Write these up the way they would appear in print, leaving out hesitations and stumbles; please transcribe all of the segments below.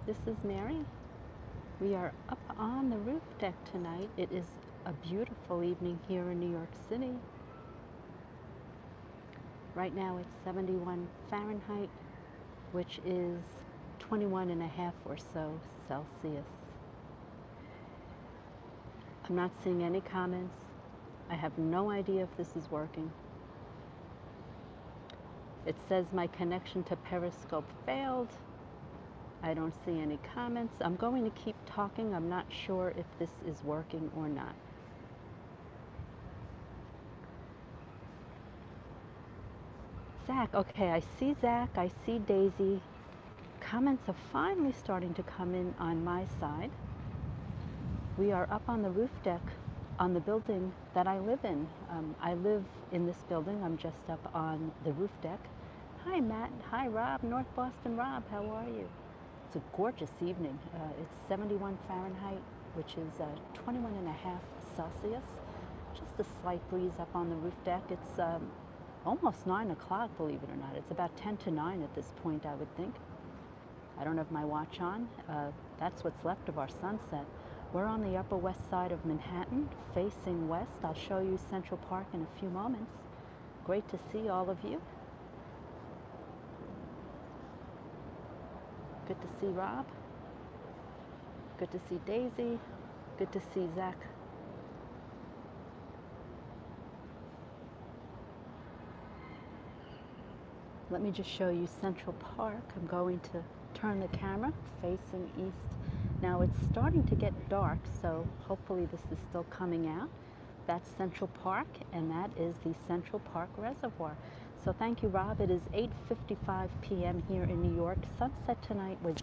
This is Mary. We are up on the roof deck tonight. It is a beautiful evening here in New York City. Right now it's 71 Fahrenheit, which is 21 and a half or so Celsius. I'm not seeing any comments. I have no idea if this is working. It says my connection to Periscope failed. I don't see any comments. I'm going to keep talking. I'm not sure if this is working or not. Zach, okay, I see Zach, I see Daisy. Comments are finally starting to come in on my side. We are up on the roof deck on the building that I live in. I live in this building. I'm just up on the roof deck. Hi, Matt. Hi, Rob. North Boston Rob. How are you? It's a gorgeous evening. It's 71 Fahrenheit, which is 21 and a half Celsius. Just a slight breeze up on the roof deck. It's almost 9 o'clock, believe it or not. It's about 10 to 9 at this point, I would think. I don't have my watch on. That's what's left of our sunset. We're on the Upper West Side of Manhattan, facing west. I'll show you Central Park in a few moments. Great to see all of you. Good to see Rob. Good to see Daisy. Good to see Zach. Let me just show you Central Park. I'm going to turn the camera facing east. Now it's starting to get dark, so hopefully this is still coming out. That's Central Park, and that is the Central Park Reservoir. So thank you, Rob. It is 8:55 p.m. here in New York. Sunset tonight was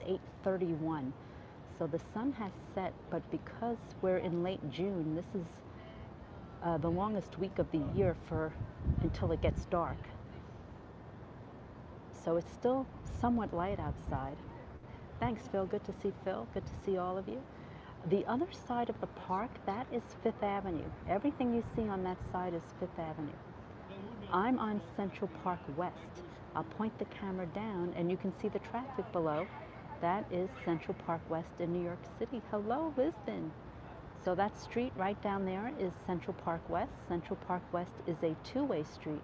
8:31. So the sun has set, but because we're in late June, this is the longest week of the year until it gets dark. So it's still somewhat light outside. Thanks, Phil. Good to see Phil. Good to see all of you. The other side of the park, that is Fifth Avenue. Everything you see on that side is Fifth Avenue. I'm on Central Park West. I'll point the camera down and you can see the traffic below. That is Central Park West in New York City. Hello, Lisbon. So that street right down there is Central Park West. Central Park West is a two-way street.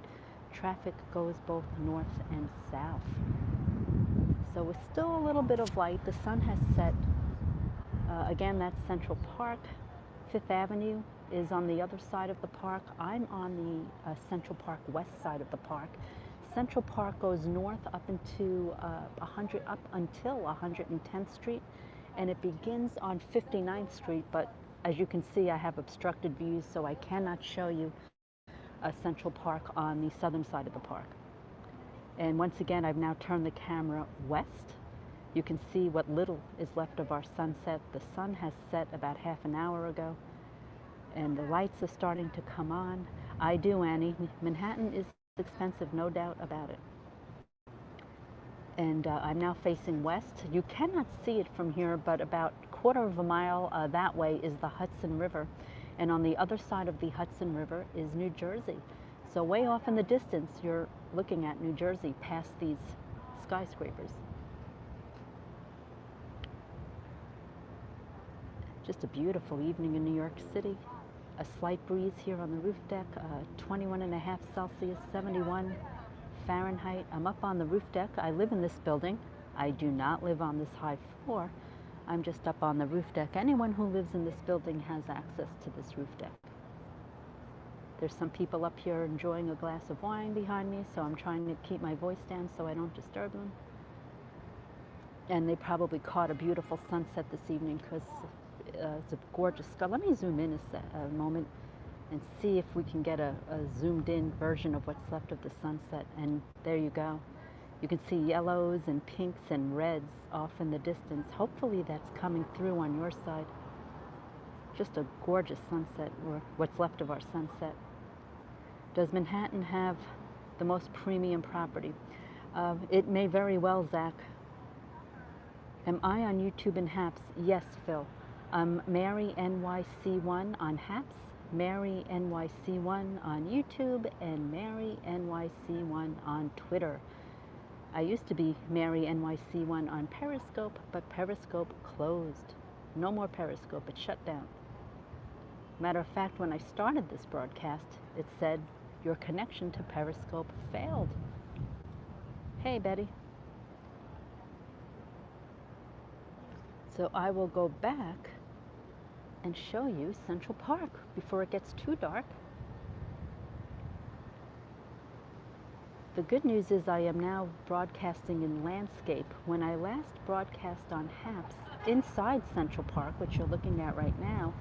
Traffic goes both north and south. So it's still a little bit of light. The sun has set. Again, that's Central Park. Fifth Avenue is on the other side of the park. I'm on the Central Park West side of the park. Central Park goes north up until 110th Street, and it begins on 59th Street. But as you can see, I have obstructed views, so I cannot show you Central Park on the southern side of the park. And once again, I've now turned the camera west. You can see what little is left of our sunset. The sun has set about half an hour ago, and the lights are starting to come on. I do, Annie. Manhattan is expensive, no doubt about it. And I'm now facing west. You cannot see it from here, but about a quarter of a mile that way is the Hudson River. And on the other side of the Hudson River is New Jersey. So way off in the distance, you're looking at New Jersey past these skyscrapers. Just a beautiful evening in New York City. A slight breeze here on the roof deck, 21 and a half Celsius, 71 Fahrenheit. I'm up on the roof deck. I live in this building. I do not live on this high floor. I'm just up on the roof deck. Anyone who lives in this building has access to this roof deck. There's some people up here enjoying a glass of wine behind me, so I'm trying to keep my voice down so I don't disturb them. And they probably caught a beautiful sunset this evening because it's a gorgeous sky. Let me zoom in a moment and see if we can get a zoomed in version of what's left of the sunset. And there you go. You can see yellows and pinks and reds off in the distance. Hopefully that's coming through on your side. Just a gorgeous sunset, or what's left of our sunset. Does Manhattan have the most premium property? It may very well, Zach. Am I on YouTube and Haps? Yes, Phil. Mary NYC1 on Haps, Mary NYC1 on YouTube, and Mary NYC1 on Twitter. I used to be Mary NYC1 on Periscope, but Periscope closed. No more Periscope, it shut down. Matter of fact, when I started this broadcast, it said your connection to Periscope failed. Hey, Betty. So I will go back and show you Central Park before it gets too dark. The good news is I am now broadcasting in landscape. When I last broadcast on HAPS inside Central Park, which you're looking at right now,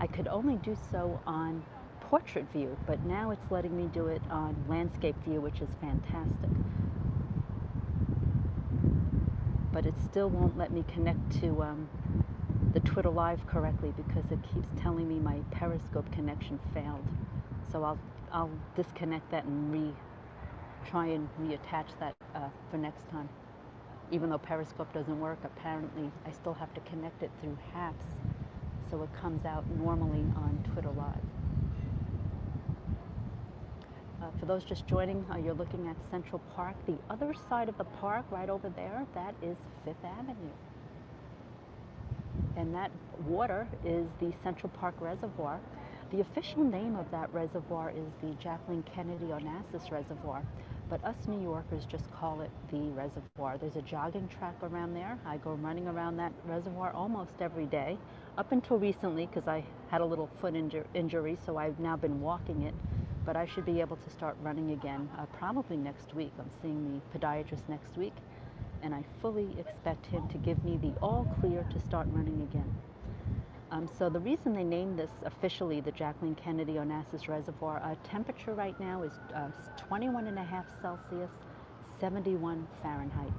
I could only do so on portrait view, but now it's letting me do it on landscape view, which is fantastic. But it still won't let me connect to the Twitter Live correctly because it keeps telling me my Periscope connection failed. So I'll disconnect that and try and reattach that for next time. Even though Periscope doesn't work, apparently I still have to connect it through HAPS so it comes out normally on Twitter Live. For those just joining, you're looking at Central Park. The other side of the park, right over there, that is Fifth Avenue. And that water is the Central Park Reservoir. The official name of that reservoir is the Jacqueline Kennedy Onassis Reservoir, but us New Yorkers just call it the reservoir. There's a jogging track around there. I go running around that reservoir almost every day, up until recently because I had a little foot injury, so I've now been walking it, but I should be able to start running again probably next week. I'm seeing the podiatrist next week, and I fully expect him to give me the all clear to start running again. So the reason they named this officially the Jacqueline Kennedy Onassis Reservoir, temperature right now is 21.5 Celsius, 71 Fahrenheit.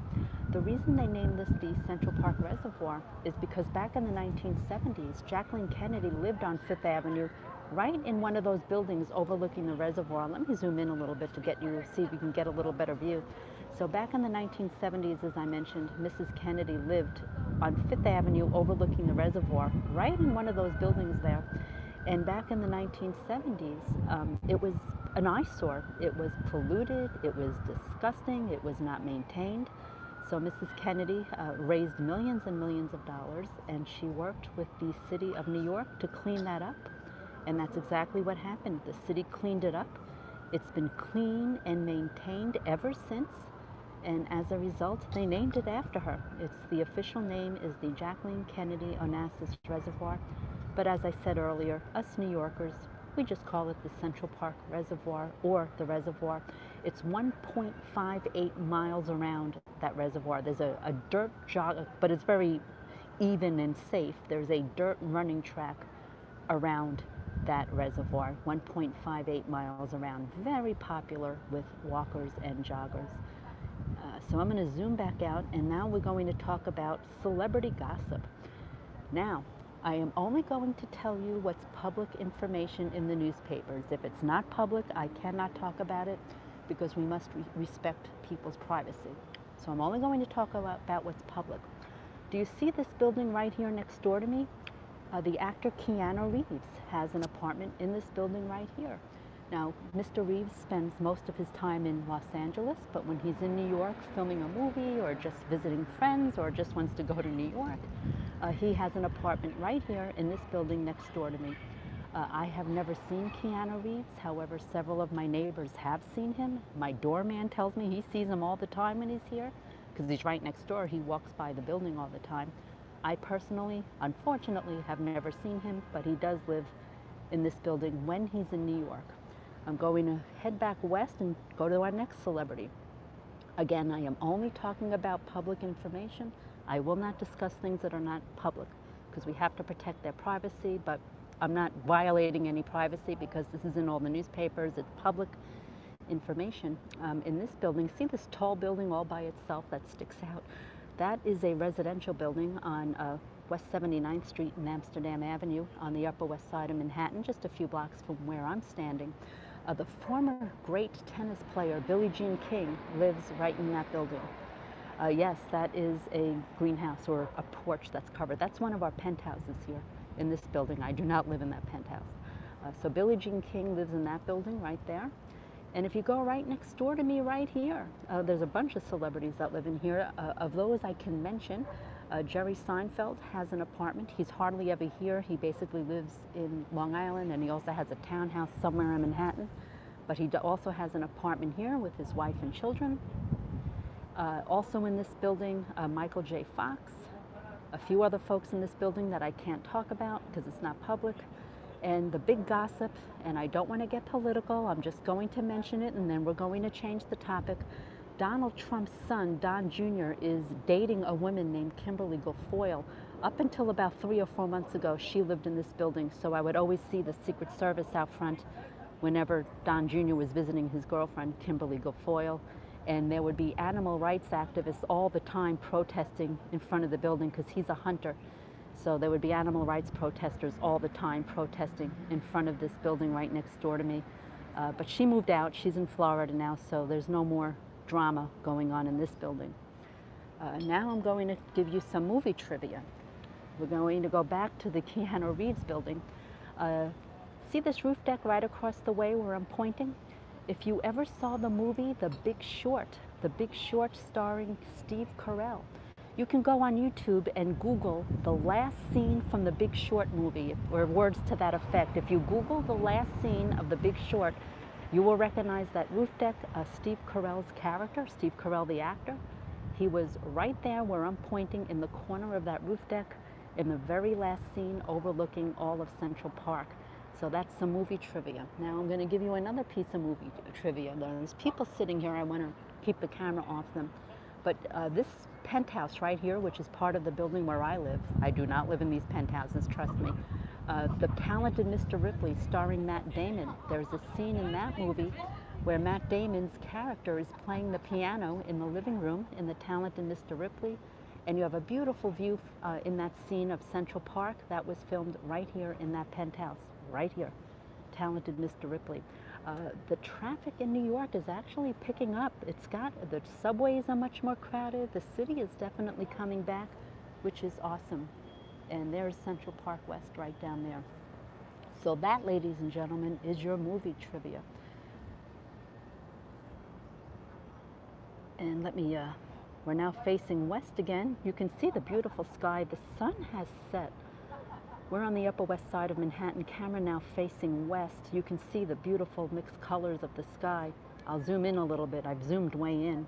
The reason they named this the Central Park Reservoir is because back in the 1970s, Jacqueline Kennedy lived on Fifth Avenue, right in one of those buildings overlooking the reservoir. Let me zoom in a little bit to see if you can get a little better view. So back in the 1970s, as I mentioned, Mrs. Kennedy lived on Fifth Avenue overlooking the reservoir, right in one of those buildings there. And back in the 1970s, it was an eyesore. It was polluted, it was disgusting, it was not maintained. So Mrs. Kennedy raised millions and millions of dollars, and she worked with the city of New York to clean that up. And that's exactly what happened. The city cleaned it up. It's been clean and maintained ever since. And as a result, they named it after her. The official name is the Jacqueline Kennedy Onassis Reservoir. But as I said earlier, us New Yorkers, we just call it the Central Park Reservoir or the reservoir. It's 1.58 miles around that reservoir. There's a dirt jog, but it's very even and safe. There's a dirt running track around that reservoir, 1.58 miles around. Very popular with walkers and joggers. So I'm going to zoom back out, and now we're going to talk about celebrity gossip. Now, I am only going to tell you what's public information in the newspapers. If it's not public, I cannot talk about it because we must respect people's privacy. So I'm only going to talk about what's public. Do you see this building right here next door to me? The actor Keanu Reeves has an apartment in this building right here. Now, Mr. Reeves spends most of his time in Los Angeles, but when he's in New York filming a movie or just visiting friends or just wants to go to New York, he has an apartment right here in this building next door to me. I have never seen Keanu Reeves. However, several of my neighbors have seen him. My doorman tells me he sees him all the time when he's here because he's right next door. He walks by the building all the time. I personally, unfortunately, have never seen him, but he does live in this building when he's in New York. I'm going to head back west and go to our next celebrity. Again, I am only talking about public information. I will not discuss things that are not public because we have to protect their privacy, but I'm not violating any privacy because this is in all the newspapers. It's public information. In this building, see this tall building all by itself that sticks out? That is a residential building on West 79th Street and Amsterdam Avenue on the Upper West Side of Manhattan, just a few blocks from where I'm standing. The former great tennis player Billie Jean King lives right in that building. Yes, that is a greenhouse or a porch that's covered. That's one of our penthouses here in this building. I do not live in that penthouse. So Billie Jean King lives in that building right there. And if you go right next door to me right here, there's a bunch of celebrities that live in here. Of those I can mention, Jerry Seinfeld has an apartment. He's hardly ever here. He basically lives in Long Island, and he also has a townhouse somewhere in Manhattan. But he also has an apartment here with his wife and children. Also in this building, Michael J. Fox, a few other folks in this building that I can't talk about because it's not public. And the big gossip, and I don't want to get political, I'm just going to mention it and then we're going to change the topic. Donald Trump's son, Don Jr., is dating a woman named Kimberly Guilfoyle. Up until about 3 or 4 months ago, she lived in this building, so I would always see the Secret Service out front whenever Don Jr. was visiting his girlfriend, Kimberly Guilfoyle. And there would be animal rights activists all the time protesting in front of the building because he's a hunter. So there would be animal rights protesters all the time protesting in front of this building right next door to me. But she moved out. She's in Florida now, so there's no more drama going on in this building. Now I'm going to give you some movie trivia. We're going to go back to the Keanu Reeves building. See this roof deck right across the way where I'm pointing? If you ever saw the movie The Big Short starring Steve Carell, you can go on YouTube and Google the last scene from The Big Short movie, or words to that effect. If you Google the last scene of The Big Short, you will recognize that roof deck, Steve Carell's character, Steve Carell the actor. He was right there where I'm pointing in the corner of that roof deck in the very last scene overlooking all of Central Park. So that's some movie trivia. Now I'm going to give you another piece of movie trivia. There's people sitting here. I want to keep the camera off them. But this penthouse right here, which is part of the building where I live, I do not live in these penthouses, trust me. The Talented Mr. Ripley, starring Matt Damon. There's a scene in that movie where Matt Damon's character is playing the piano in the living room in The Talented Mr. Ripley. And you have a beautiful view in that scene of Central Park. That was filmed right here in that penthouse, right here. Talented Mr. Ripley. The traffic in New York is actually picking up. The subways are much more crowded. The city is definitely coming back, which is awesome. And there's Central Park West right down there. So that, ladies and gentlemen, is your movie trivia. And we're now facing west again. You can see the beautiful sky. The sun has set. We're on the Upper West Side of Manhattan. Camera now facing west. You can see the beautiful mixed colors of the sky. I'll zoom in a little bit. I've zoomed way in.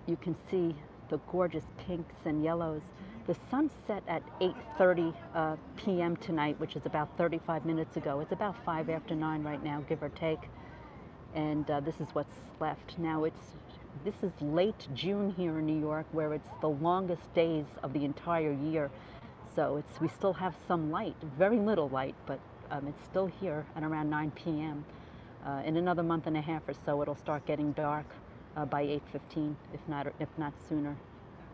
You can see the gorgeous pinks and yellows. The sun set at 8:30 p.m. tonight, which is about 35 minutes ago. It's about 5 after 9 right now, give or take. And this is what's left. Now this is late June here in New York, where it's the longest days of the entire year. So we still have some light, very little light, but it's still here at around 9 p.m. In another month and a half or so, it'll start getting dark by 8:15, if not sooner.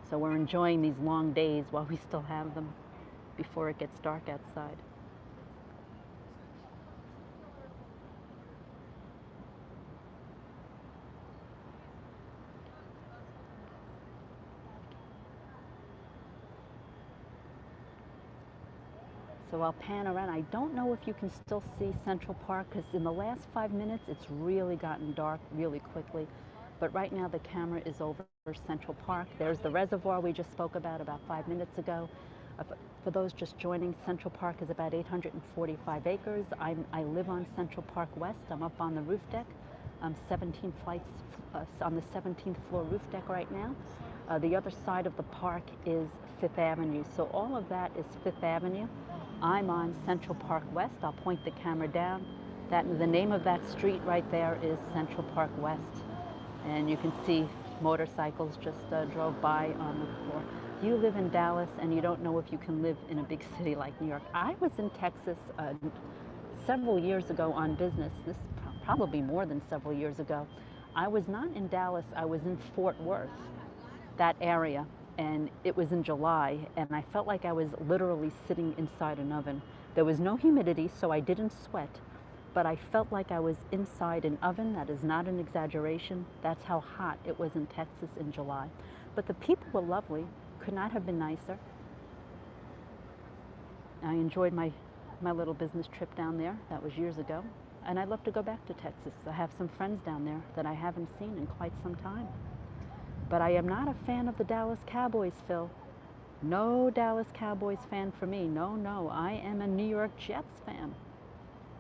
So we're enjoying these long days while we still have them before it gets dark outside. So I'll pan around. I don't know if you can still see Central Park because in the last 5 minutes it's really gotten dark really quickly. But right now the camera is over Central Park. There's the reservoir we just spoke about 5 minutes ago. For those just joining, Central Park is about 845 acres. I live on Central Park West. I'm up on the roof deck. I'm 17 flights on the 17th floor roof deck right now. The other side of the park is Fifth Avenue. So all of that is Fifth Avenue. I'm on Central Park West. I'll point the camera down. The name of that street right there is Central Park West. And you can see motorcycles just drove by on the floor. You live in Dallas and you don't know if you can live in a big city like New York. I was in Texas several years ago on business. This probably more than several years ago. I was not in Dallas. I was in Fort Worth, that area. And it was in July, and I felt like I was literally sitting inside an oven. There was no humidity, so I didn't sweat, but I felt like I was inside an oven. That is not an exaggeration. That's how hot it was in Texas in July. But the people were lovely, could not have been nicer. I enjoyed my little business trip down there. That was years ago. and I'd love to go back to Texas. I have some friends down there that I haven't seen in quite some time. But I am not a fan of the Dallas Cowboys, Phil. No Dallas Cowboys fan for me. No, no. I am a New York Jets fan.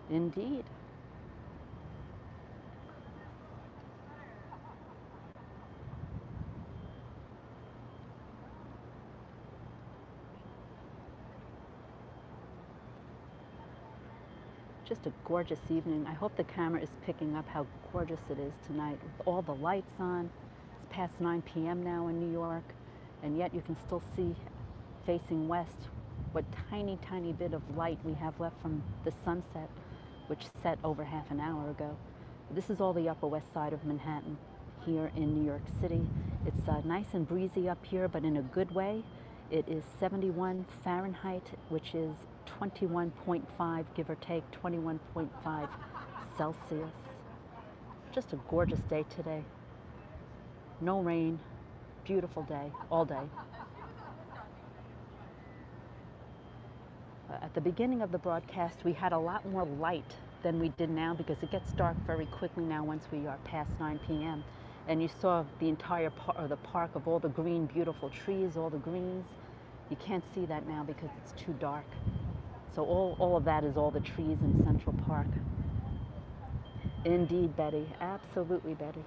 Indeed. Just a gorgeous evening. I hope the camera is picking up how gorgeous it is tonight with all the lights on. It's past 9 p.m. now in New York, and yet you can still see facing west what tiny, tiny bit of light we have left from the sunset, which set over half an hour ago. This is all the Upper West Side of Manhattan here in New York City. It's nice and breezy up here, but in a good way. It is 71 Fahrenheit, which is 21.5, give or take, 21.5 Celsius. Just a gorgeous day today. No rain, beautiful day, all day. At the beginning of the broadcast, we had a lot more light than we did now because it gets dark very quickly now once we are past 9 p.m. And you saw the entire the park of all the green, beautiful trees, all the greens. You can't see that now because it's too dark. So all of that is all the trees in Central Park. Indeed, Betty. Absolutely, Betty.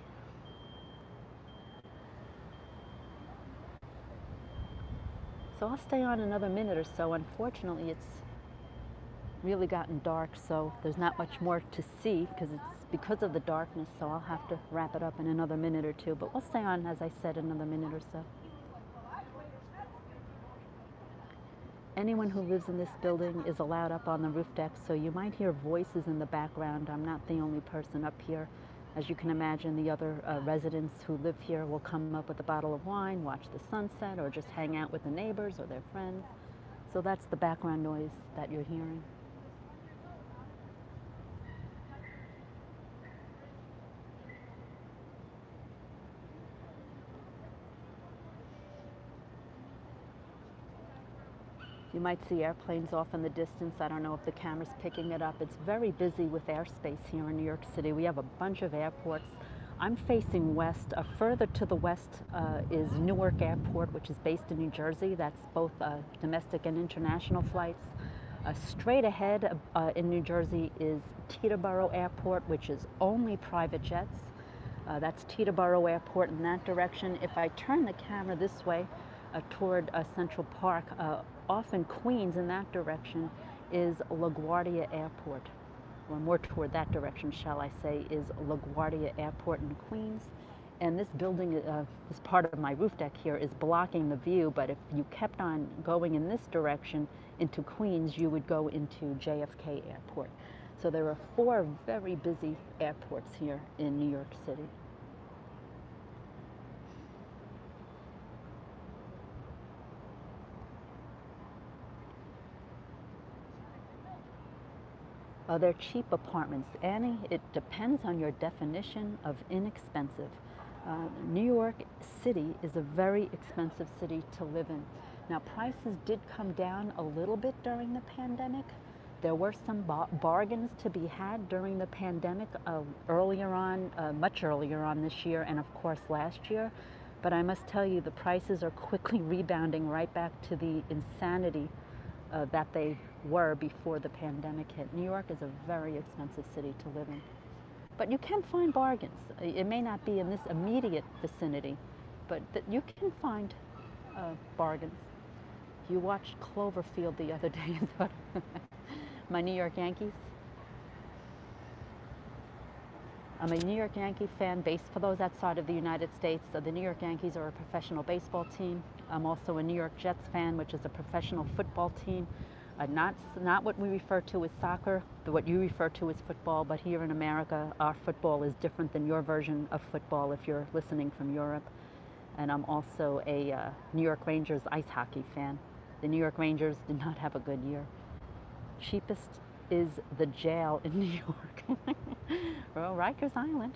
So I'll stay on another minute or so. Unfortunately, it's really gotten dark, so there's not much more to see because of the darkness, so I'll have to wrap it up in another minute or two. But we'll stay on, as I said, another minute or so. Anyone who lives in this building is allowed up on the roof deck, so you might hear voices in the background. I'm not the only person up here. As you can imagine, the other residents who live here will come up with a bottle of wine, watch the sunset, or just hang out with the neighbors or their friends. So that's the background noise that you're hearing. You might see airplanes off in the distance. I don't know if the camera's picking it up. It's very busy with airspace here in New York City. We have a bunch of airports. I'm facing west. Further to the west is Newark Airport, which is based in New Jersey. That's both domestic and international flights. Straight ahead in New Jersey is Teterboro Airport, which is only private jets. That's Teterboro Airport in that direction. If I turn the camera this way toward Central Park, off in Queens in that direction is LaGuardia Airport, or more toward that direction, shall I say, is LaGuardia Airport in Queens. And this building, this part of my roof deck here, is blocking the view, but if you kept on going in this direction into Queens, you would go into JFK Airport. So there are 4 very busy airports here in New York City. They're cheap apartments. Annie, it depends on your definition of inexpensive. New York City is a very expensive city to live in. Now, prices did come down a little bit during the pandemic. There were some bargains to be had during the pandemic earlier on, much earlier on this year, and of course last year. But I must tell you, the prices are quickly rebounding right back to the insanity that they were before the pandemic hit. New York is a very expensive city to live in. But you can find bargains. It may not be in this immediate vicinity, but you can find bargains. You watched Cloverfield the other day and thought, my New York Yankees. I'm a New York Yankee fan based for those outside of the United States. So the New York Yankees are a professional baseball team. I'm also a New York Jets fan, which is a professional football team. Not what we refer to as soccer, but what you refer to as football, but here in America, our football is different than your version of football if you're listening from Europe. And I'm also a New York Rangers ice hockey fan. The New York Rangers did not have a good year. Cheapest is the jail in New York. Well, Rikers Island.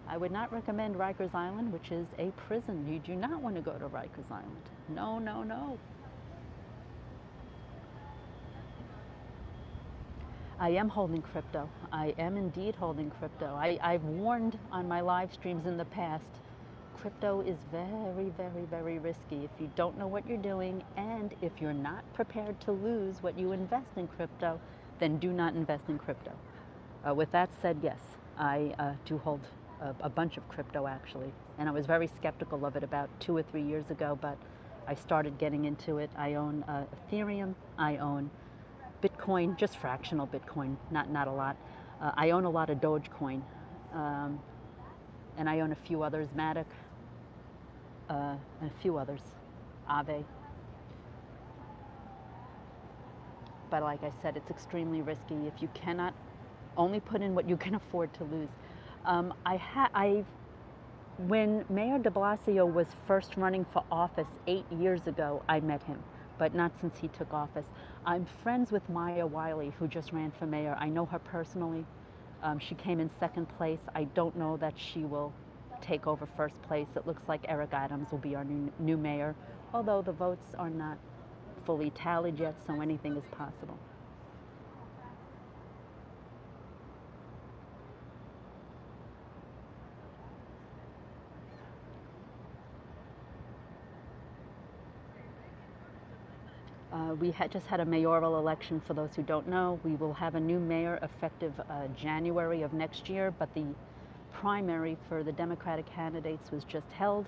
I would not recommend Rikers Island, which is a prison. You do not want to go to Rikers Island. No, no, no. I am holding crypto. I am indeed holding crypto. I've warned on my live streams in the past, crypto is very, very, very risky if you don't know what you're doing, and if you're not prepared to lose what you invest in crypto, then do not invest in crypto. With that said, yes, I do hold a bunch of crypto actually, and I was very skeptical of it about 2 or 3 years ago, but I started getting into it. I own Ethereum, I own Bitcoin, just fractional Bitcoin, not a lot. I own a lot of Dogecoin, and I own a few others, Matic, and a few others, Aave. But like I said, it's extremely risky. If you cannot, only put in what you can afford to lose. When Mayor de Blasio was first running for office 8 years ago, I met him, but not since he took office. I'm friends with Maya Wiley, who just ran for mayor. I know her personally. She came in second place. I don't know that she will take over first place. It looks like Eric Adams will be our new mayor, although the votes are not fully tallied yet, so anything is possible. We just had a mayoral election. For those who don't know, we will have a new mayor effective January of next year, but the primary for the Democratic candidates was just held,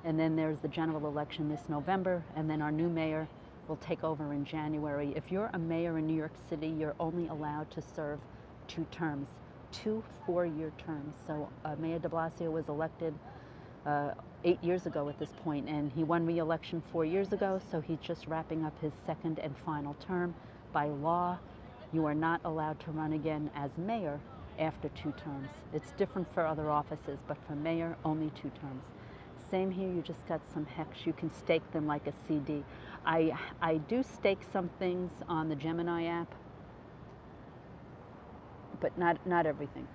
and then there's the general election this November, and then our new mayor will take over in January. If you're a mayor in New York City, you're only allowed to serve 2 terms, 2 4-year terms. So Mayor de Blasio was elected 8 years ago at this point, and he won re-election 4 years ago, so he's just wrapping up his second and final term. By law, you are not allowed to run again as mayor after 2 terms. It's different for other offices, but for mayor, only 2 terms. Same here, you just got some hex. You can stake them like a CD. I do stake some things on the Gemini app, but not everything.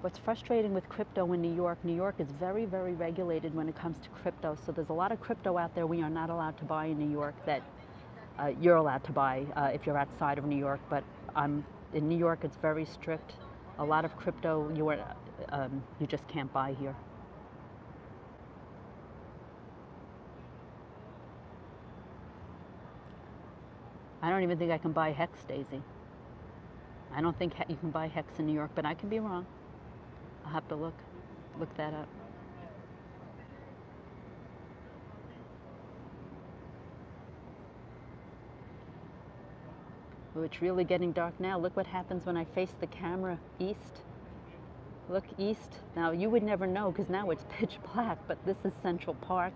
What's frustrating with crypto in New York is very, very regulated when it comes to crypto. So there's a lot of crypto out there we are not allowed to buy in New York that you're allowed to buy if you're outside of New York. But in New York, it's very strict. A lot of crypto you just can't buy here. I don't even think I can buy hex, Daisy. I don't think you can buy hex in New York, but I could be wrong. I'll have to look that up. Oh, it's really getting dark now. Look what happens when I face the camera east. Look east. Now, you would never know because now it's pitch black, but this is Central Park.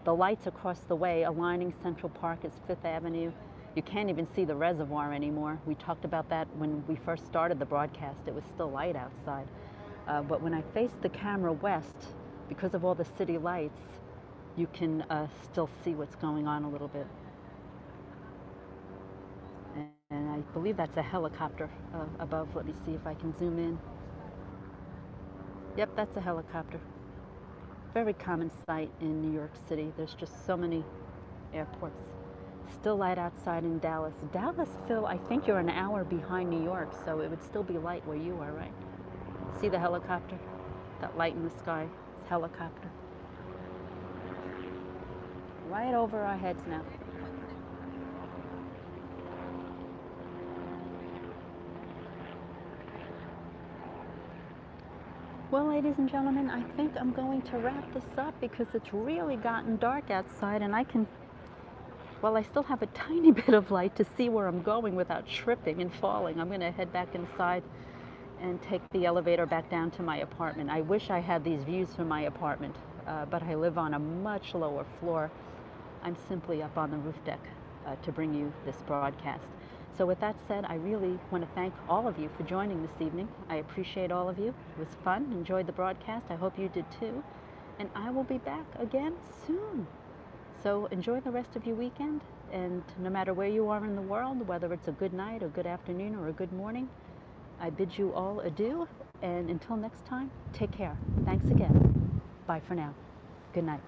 The lights across the way aligning Central Park is 5th Avenue. You can't even see the reservoir anymore. We talked about that when we first started the broadcast. It was still light outside. But when I face the camera west, because of all the city lights, you can still see what's going on a little bit. And I believe that's a helicopter above. Let me see if I can zoom in. Yep, that's a helicopter. Very common sight in New York City. There's just so many airports. Still light outside in Dallas. Dallas, Phil, I think you're an hour behind New York, so it would still be light where you are, right? See the helicopter? That light in the sky? It's helicopter. Right over our heads now. Well, ladies and gentlemen, I think I'm going to wrap this up because it's really gotten dark outside, and I still have a tiny bit of light to see where I'm going without tripping and falling. I'm going to head back inside and take the elevator back down to my apartment. I wish I had these views from my apartment, but I live on a much lower floor. I'm simply up on the roof deck to bring you this broadcast. So with that said, I really want to thank all of you for joining this evening. I appreciate all of you. It was fun. Enjoyed the broadcast. I hope you did too. And I will be back again soon. So enjoy the rest of your weekend. And no matter where you are in the world, whether it's a good night, a good afternoon, or a good morning, I bid you all adieu. And until next time, take care. Thanks again. Bye for now. Good night.